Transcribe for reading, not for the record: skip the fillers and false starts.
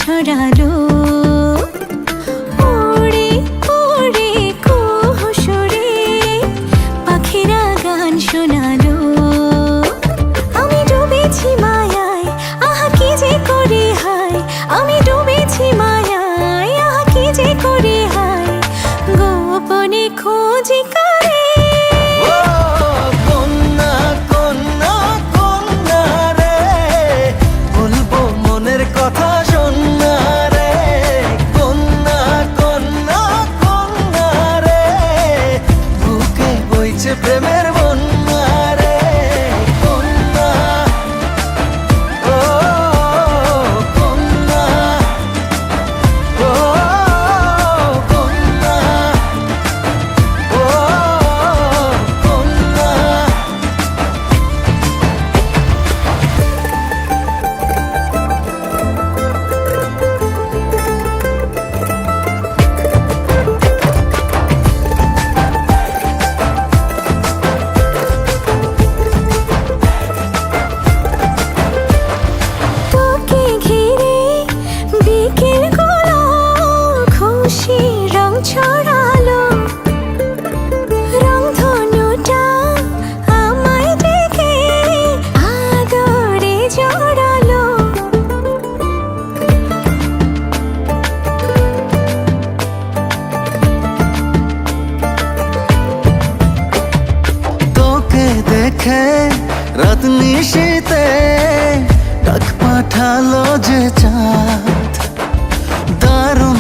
ছড়ালো। ওরে ওরে কুহু সুরে পাখিরা গান শোনালো। আমি ডুবেছি মায়ায়, আহা কি যে করি হায়। আমি ডুবেছি মায়ায়, আহা কি যে করি হায়। গোপনে খোঁজি করে কথা শোন না রে কন্যা, কন্যা, কন্যা রে, বুকে বইছে প্রেমের বন্যা রে কন্যা। ও কন্যা, ও কন্যা, ও কন্যা। ছড়ালো রংধনুটা আমায় ডেকে আদরে জড়ালো। তোকে দেখে রাত নিশীতে ডাক পাঠালো যে চাঁদ, দারুণ